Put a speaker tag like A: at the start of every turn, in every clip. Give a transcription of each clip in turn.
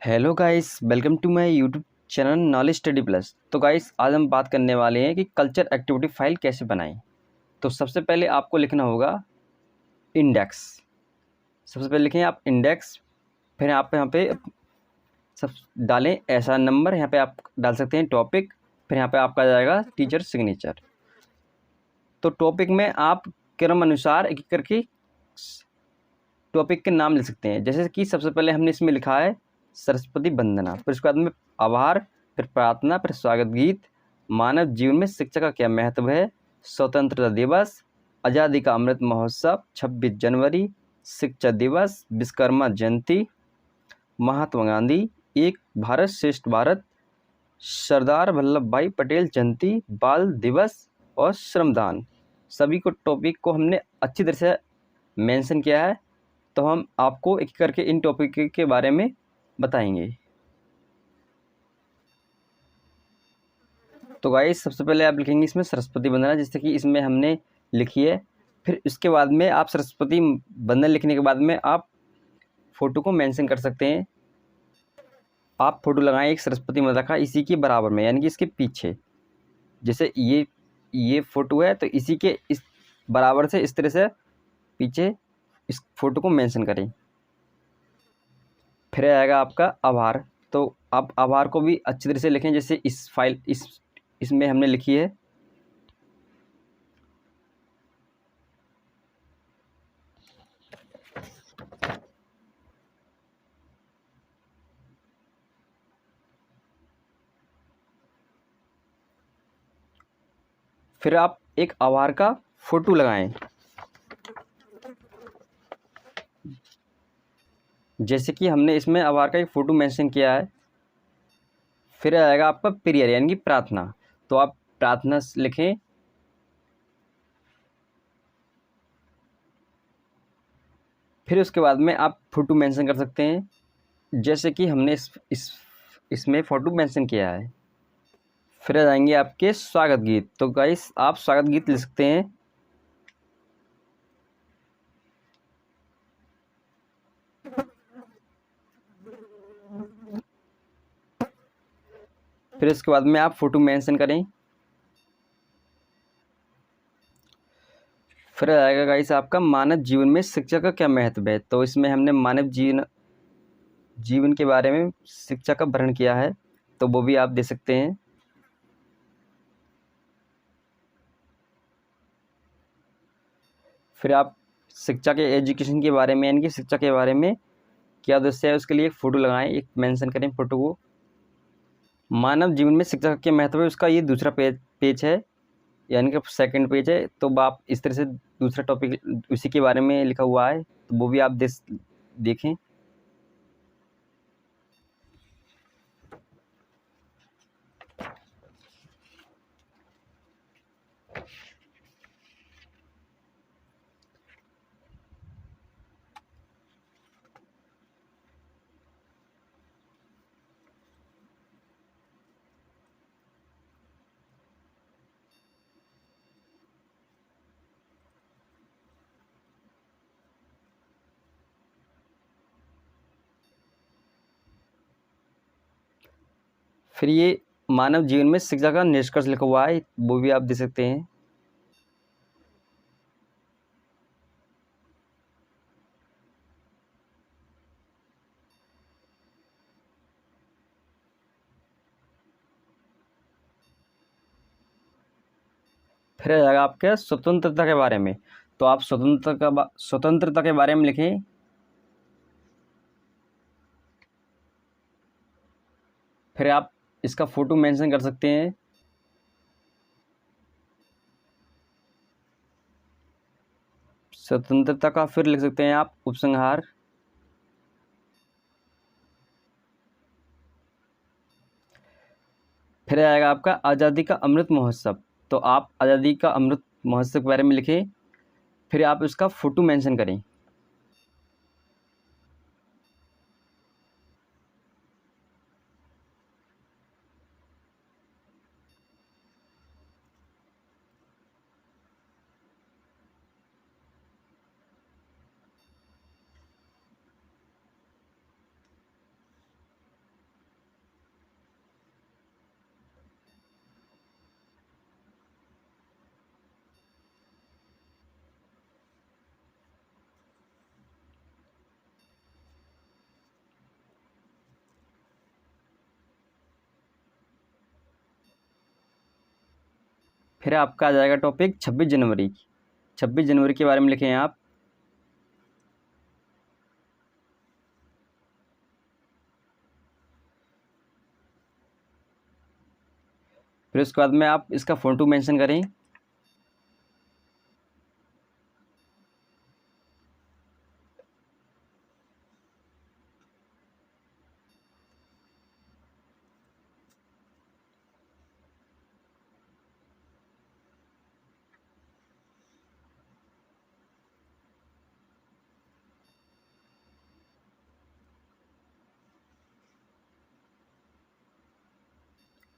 A: Hello guys, welcome to my YouTube channel knowledge study plus. तो guys, आज हम बात करने वाले हैं कि कल्चर एक्टिविटी फाइल कैसे बनाएं। तो सबसे पहले आपको लिखना होगा इंडेक्स। सबसे पहले लिखें आप इंडेक्स, फिर आप यहाँ पे सब डालें ऐसा नंबर। यहाँ पे आप डाल सकते हैं टॉपिक, फिर यहाँ पे आपका आ जाएगा टीचर सिग्नेचर। तो टॉपिक में आप क्रम अनुसार एक एक करके टॉपिक के नाम लिख सकते हैं। जैसे कि सबसे पहले हमने इसमें लिखा है सरस्वती वंदना, फिर उसके बाद में आभार, फिर प्रार्थना, फिर स्वागत गीत, मानव जीवन में शिक्षा का क्या महत्व है, स्वतंत्रता दिवस, आज़ादी का अमृत महोत्सव, 26 जनवरी, शिक्षक दिवस, विश्वकर्मा जयंती, महात्मा गांधी, एक भारत श्रेष्ठ भारत, सरदार वल्लभ भाई पटेल जयंती, बाल दिवस और श्रमदान। सभी को टॉपिक को हमने अच्छी तरह से मेंशन किया है। तो हम आपको एक करके इन टॉपिक के बारे में बताएंगे। तो गाइस, सबसे पहले आप लिखेंगे इसमें सरस्वती वंदना, जैसे कि इसमें हमने लिखी है। फिर इसके बाद में आप सरस्वती वंदना लिखने के बाद में आप फ़ोटो को मेंशन कर सकते हैं। आप फ़ोटो लगाएं एक सरस्वती माता का इसी के बराबर में, यानी कि इसके पीछे। जैसे ये फ़ोटो है तो इसी के इस बराबर से इस तरह से पीछे इस फ़ोटो को मेंशन करें। फिर आएगा आपका आभार। तो आप आभार को भी अच्छी तरह से लिखें, जैसे इस फाइल इसमें हमने लिखी है। फिर आप एक आभार का फोटो लगाएं, जैसे कि हमने इसमें आभार का एक फ़ोटो मेंशन किया है। फिर आएगा आपका प्रेयर, यानी कि प्रार्थना। तो आप प्रार्थना लिखें। फिर उसके बाद में आप फ़ोटो मेंशन कर सकते हैं, जैसे कि हमने इसमें फ़ोटो मेंशन किया है। फिर आ जाएंगे आपके स्वागत गीत। तो गाइस, आप स्वागत गीत लिख सकते हैं। फिर उसके बाद में आप फ़ोटो मेंशन करें। फिर आएगा गाइस आपका मानव जीवन में शिक्षा का क्या महत्व है। तो इसमें हमने मानव जीवन के बारे में शिक्षा का वर्णन किया है, तो वो भी आप दे सकते हैं। फिर आप शिक्षा के एजुकेशन के बारे में, यानी कि शिक्षा के बारे में क्या उद्देश्य है, उसके लिए एक फ़ोटो लगाएं, एक मेंशन करें फ़ोटो को। मानव जीवन में शिक्षा का क्या महत्व है, उसका ये दूसरा पेज है, यानी कि सेकंड पेज है। तो आप इस तरह से दूसरा टॉपिक उसी के बारे में लिखा हुआ है, तो वो भी आप देखें। फिर ये मानव जीवन में शिक्षा का निष्कर्ष लिखा हुआ है, वो भी आप दे सकते हैं। फिर आ जाएगा आपके स्वतंत्रता के बारे में। तो आप स्वतंत्रता के बारे में लिखें। फिर आप इसका फ़ोटो मेंशन कर सकते हैं। स्वतंत्रता का फिर लिख सकते हैं आप उपसंहार। फिर आएगा आपका आज़ादी का अमृत महोत्सव। तो आप आज़ादी का अमृत महोत्सव के बारे में लिखें। फिर आप इसका फ़ोटो मेंशन करें। फिर आपका आ जाएगा टॉपिक 26 जनवरी। 26 जनवरी के बारे में लिखें आप। फिर उसके बाद में आप इसका फ़ोटो मेंशन करें।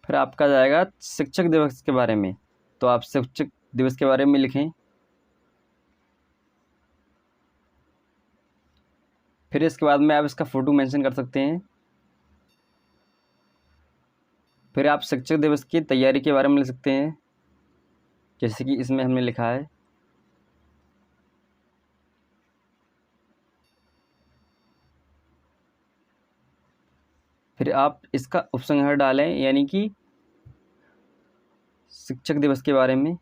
A: फिर आपका जाएगा शिक्षक दिवस के बारे में, तो आप शिक्षक दिवस के बारे में लिखें। फिर इसके बाद में आप इसका फ़ोटो मेंशन कर सकते हैं। फिर आप शिक्षक दिवस की तैयारी के बारे में लिख सकते हैं, जैसे कि इसमें हमने लिखा है। फिर आप इसका उपसंहार डालें, यानी कि शिक्षक दिवस के बारे में।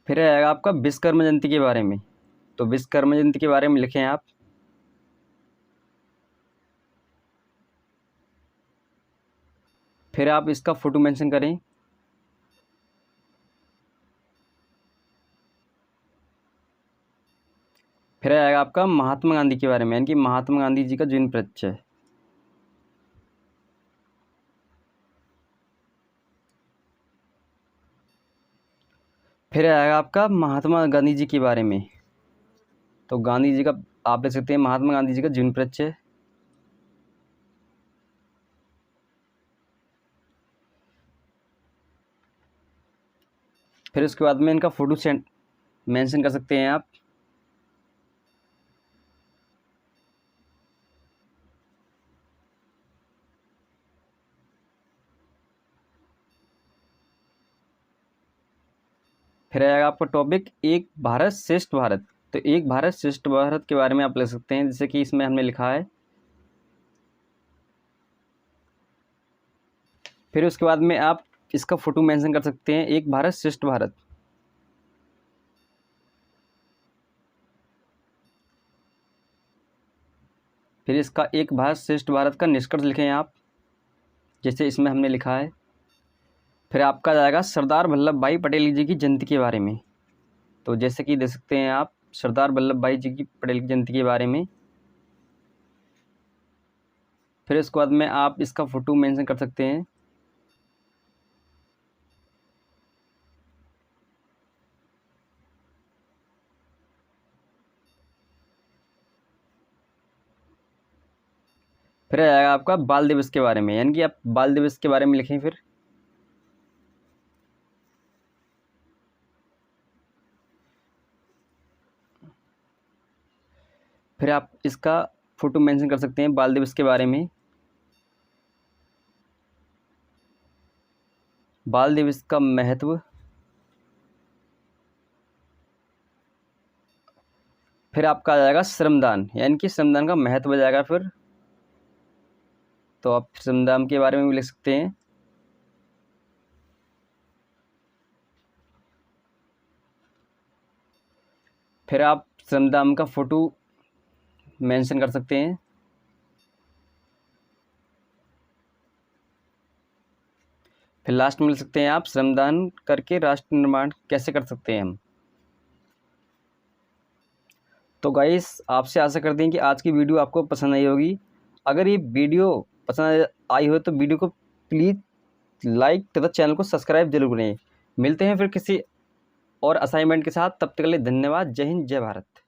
A: फिर आएगा आपका विश्वकर्मा जयंती के बारे में, तो विश्वकर्मा जयंती के बारे में लिखें आप। फिर आप इसका फ़ोटो मेंशन करें। फिर आएगा आपका महात्मा गांधी के बारे में, यानी कि महात्मा गांधी जी का जन्म परिचय। फिर आएगा आपका महात्मा गांधी जी के बारे में, तो गांधी जी का आप लिख सकते हैं महात्मा गांधी जी का जीवन परिचय। फिर उसके बाद में इनका फ़ोटो सेंड मेंशन कर सकते हैं आप। फिर आएगा आपका टॉपिक एक भारत श्रेष्ठ भारत, तो एक भारत श्रेष्ठ भारत के बारे में आप लिख सकते हैं, जैसे कि इसमें हमने लिखा है। फिर उसके बाद में आप इसका फ़ोटो मेंशन कर सकते हैं, एक भारत श्रेष्ठ भारत। फिर इसका एक भारत श्रेष्ठ भारत का निष्कर्ष लिखें आप, जैसे इसमें हमने लिखा है। फिर आपका जाएगा सरदार वल्लभ भाई पटेल जी की जयंती के बारे में, तो जैसे कि देख सकते हैं आप सरदार वल्लभ भाई जी की पटेल की जयंती के बारे में। फिर उसके बाद में आप इसका फ़ोटो मेंशन कर सकते हैं। फिर आएगा आपका बाल दिवस के बारे में, यानी कि आप बाल दिवस के बारे में लिखें। फिर आप इसका फ़ोटो मेंशन कर सकते हैं बाल दिवस के बारे में। बाल दिवस का महत्व। फिर आपका आ जाएगा श्रमदान, यानी कि श्रमदान का महत्व आ जाएगा। फिर तो आप श्रमदान के बारे में भी लिख सकते हैं। फिर आप श्रमदान का फ़ोटो मेंशन कर सकते हैं। फिर लास्ट में लिख सकते हैं आप श्रमदान करके राष्ट्र निर्माण कैसे कर सकते हैं हम। तो गाइस आपसे आशा करते हैं कि आज की वीडियो आपको पसंद आई होगी। अगर ये वीडियो पसंद आई हो तो वीडियो को प्लीज़ लाइक तथा चैनल को सब्सक्राइब जरूर करें। मिलते हैं फिर किसी और असाइनमेंट के साथ, तब तक के लिए धन्यवाद। जय हिंद, जय भारत।